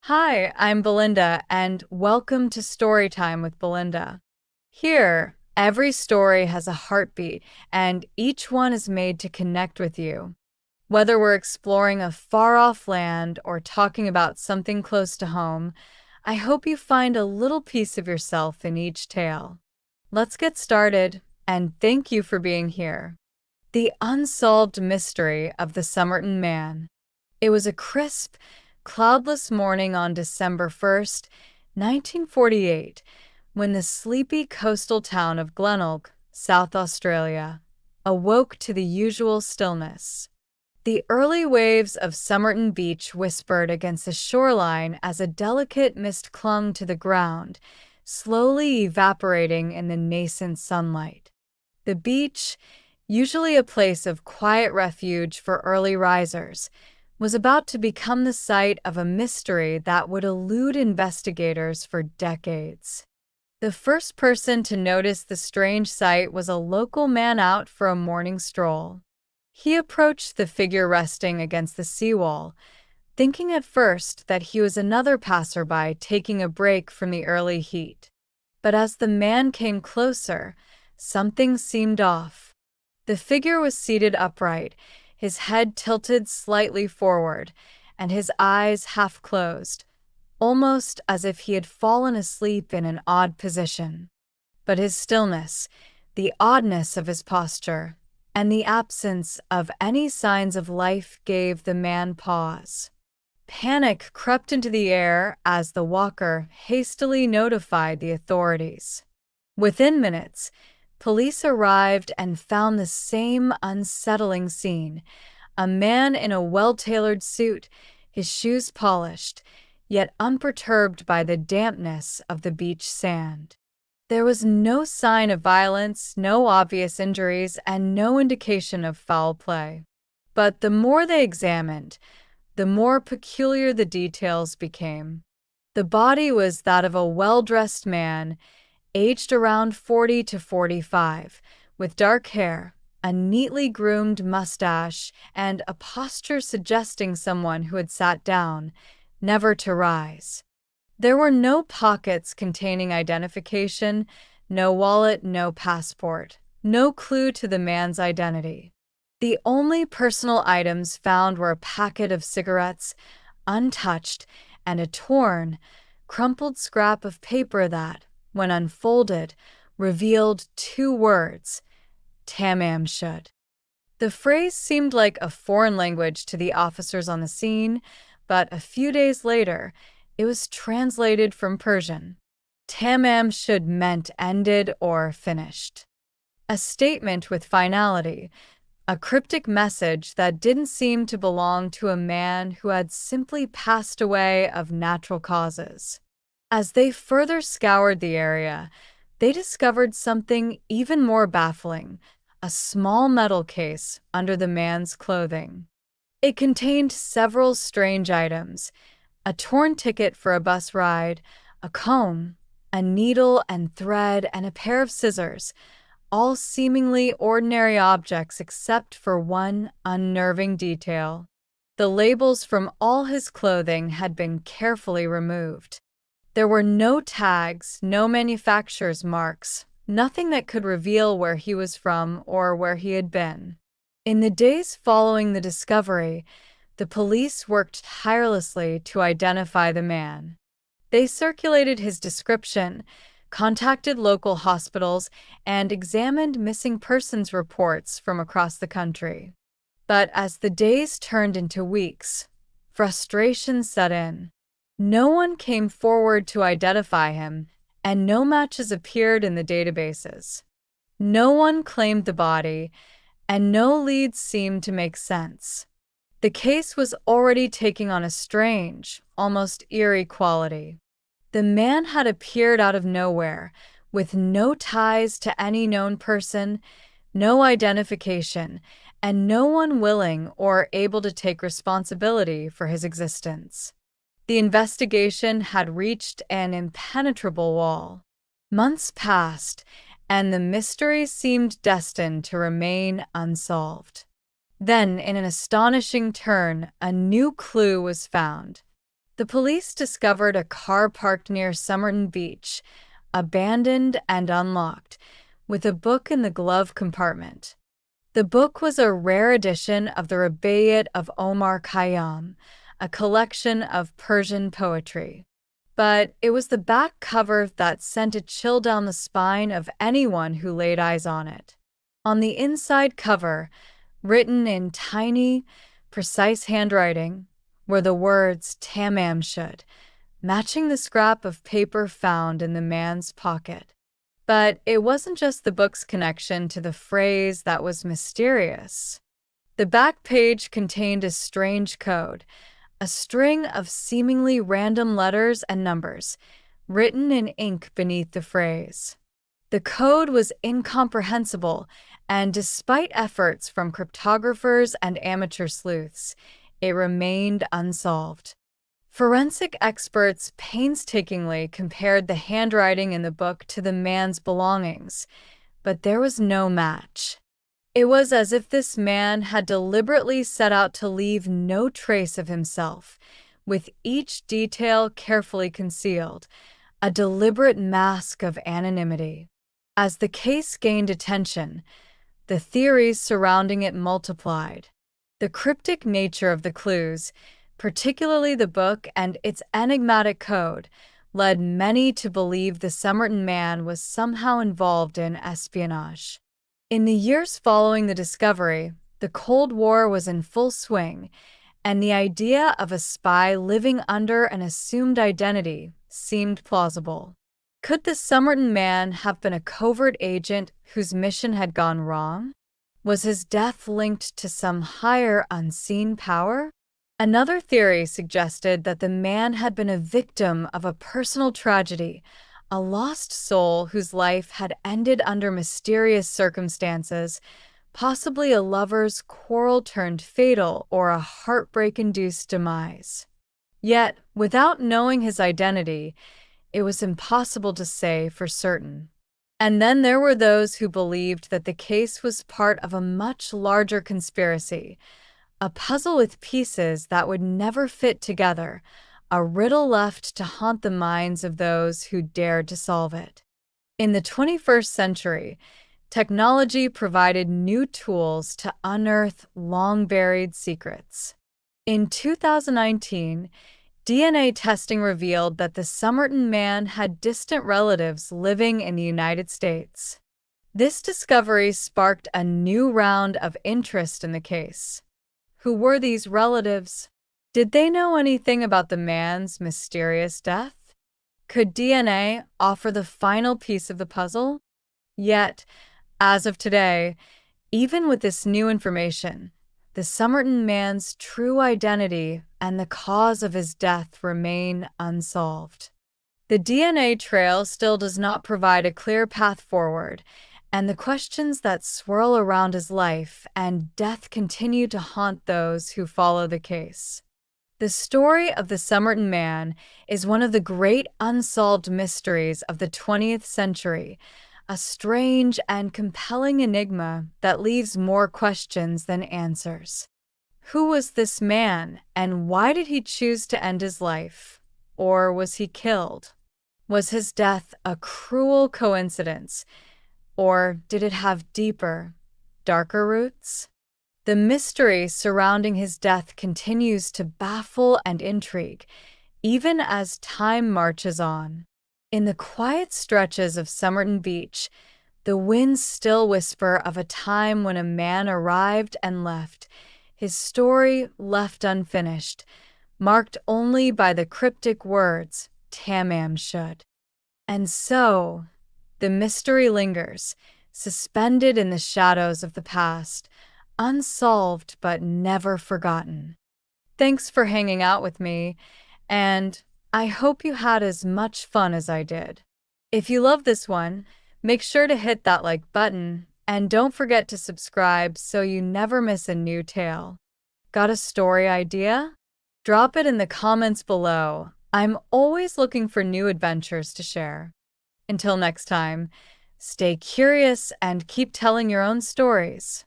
Hi, I'm Belinda, and welcome to Storytime with Belinda. Here, every story has a heartbeat, and each one is made to connect with you. Whether we're exploring a far off land or talking about something close to home, I hope you find a little piece of yourself in each tale. Let's get started, and thank you for being here. The Unsolved Mystery of the Somerton Man. It was a crisp, cloudless morning on December 1st, 1948, when the sleepy coastal town of Glenelg, South Australia, awoke to the usual stillness. The early waves of Somerton Beach whispered against the shoreline as a delicate mist clung to the ground, slowly evaporating in the nascent sunlight. The beach, usually a place of quiet refuge for early risers, was about to become the site of a mystery that would elude investigators for decades. The first person to notice the strange sight was a local man out for a morning stroll. He approached the figure resting against the seawall, thinking at first that he was another passerby taking a break from the early heat. But as the man came closer, something seemed off. The figure was seated upright, his head tilted slightly forward, and his eyes half closed, almost as if he had fallen asleep in an odd position. But his stillness, the oddness of his posture, and the absence of any signs of life gave the man pause. Panic crept into the air as the walker hastily notified the authorities. Within minutes, police arrived and found the same unsettling scene: a man in a well-tailored suit, his shoes polished, yet unperturbed by the dampness of the beach sand. There was no sign of violence, no obvious injuries, and no indication of foul play. But the more they examined, the more peculiar the details became. The body was that of a well-dressed man, aged around 40 to 45, with dark hair, a neatly groomed mustache, and a posture suggesting someone who had sat down, never to rise. There were no pockets containing identification, no wallet, no passport, no clue to the man's identity. The only personal items found were a packet of cigarettes, untouched, and a torn, crumpled scrap of paper that, when unfolded, revealed two words: Tamam Shud. The phrase seemed like a foreign language to the officers on the scene, but a few days later, it was translated from Persian. Tamam Shud meant ended or finished. A statement with finality, a cryptic message that didn't seem to belong to a man who had simply passed away of natural causes. As they further scoured the area, they discovered something even more baffling: a small metal case under the man's clothing. It contained several strange items: a torn ticket for a bus ride, a comb, a needle and thread, and a pair of scissors, all seemingly ordinary objects except for one unnerving detail. The labels from all his clothing had been carefully removed. There were no tags, no manufacturer's marks, nothing that could reveal where he was from or where he had been. In the days following the discovery, the police worked tirelessly to identify the man. They circulated his description, contacted local hospitals, and examined missing persons reports from across the country. But as the days turned into weeks, frustration set in. No one came forward to identify him, and no matches appeared in the databases. No one claimed the body, and no leads seemed to make sense. The case was already taking on a strange, almost eerie quality. The man had appeared out of nowhere, with no ties to any known person, no identification, and no one willing or able to take responsibility for his existence. The investigation had reached an impenetrable wall. Months passed, and the mystery seemed destined to remain unsolved. Then, in an astonishing turn, a new clue was found. The police discovered a car parked near Somerton Beach, abandoned and unlocked, with a book in the glove compartment. The book was a rare edition of the Rubaiyat of Omar Khayyam, a collection of Persian poetry. But it was the back cover that sent a chill down the spine of anyone who laid eyes on it. On the inside cover, written in tiny, precise handwriting, were the words Tamam Shud, matching the scrap of paper found in the man's pocket. But it wasn't just the book's connection to the phrase that was mysterious. The back page contained a strange code, a string of seemingly random letters and numbers, written in ink beneath the phrase. The code was incomprehensible, and despite efforts from cryptographers and amateur sleuths, it remained unsolved. Forensic experts painstakingly compared the handwriting in the book to the man's belongings, but there was no match. It was as if this man had deliberately set out to leave no trace of himself, with each detail carefully concealed, a deliberate mask of anonymity. As the case gained attention, the theories surrounding it multiplied. The cryptic nature of the clues, particularly the book and its enigmatic code, led many to believe the Somerton Man was somehow involved in espionage. In the years following the discovery, the Cold War was in full swing, and the idea of a spy living under an assumed identity seemed plausible. Could the Somerton Man have been a covert agent whose mission had gone wrong? Was his death linked to some higher unseen power? Another theory suggested that the man had been a victim of a personal tragedy, a lost soul whose life had ended under mysterious circumstances, possibly a lover's quarrel turned fatal or a heartbreak-induced demise. Yet, without knowing his identity, it was impossible to say for certain. And then there were those who believed that the case was part of a much larger conspiracy, a puzzle with pieces that would never fit together, a riddle left to haunt the minds of those who dared to solve it. In the 21st century, technology provided new tools to unearth long-buried secrets. In 2019, DNA testing revealed that the Somerton Man had distant relatives living in the United States. This discovery sparked a new round of interest in the case. Who were these relatives? Did they know anything about the man's mysterious death? Could DNA offer the final piece of the puzzle? Yet, as of today, even with this new information, the Somerton Man's true identity and the cause of his death remain unsolved. The DNA trail still does not provide a clear path forward, and the questions that swirl around his life and death continue to haunt those who follow the case. The story of the Somerton Man is one of the great unsolved mysteries of the 20th century, a strange and compelling enigma that leaves more questions than answers. Who was this man, and why did he choose to end his life? Or was he killed? Was his death a cruel coincidence? Or did it have deeper, darker roots? The mystery surrounding his death continues to baffle and intrigue, even as time marches on. In the quiet stretches of Somerton Beach, the winds still whisper of a time when a man arrived and left, his story left unfinished, marked only by the cryptic words, Tamam Shud. And so, the mystery lingers, suspended in the shadows of the past, unsolved but never forgotten. Thanks for hanging out with me, and I hope you had as much fun as I did. If you love this one, make sure to hit that like button, and don't forget to subscribe so you never miss a new tale. Got a story idea? Drop it in the comments below. I'm always looking for new adventures to share. Until next time, stay curious and keep telling your own stories.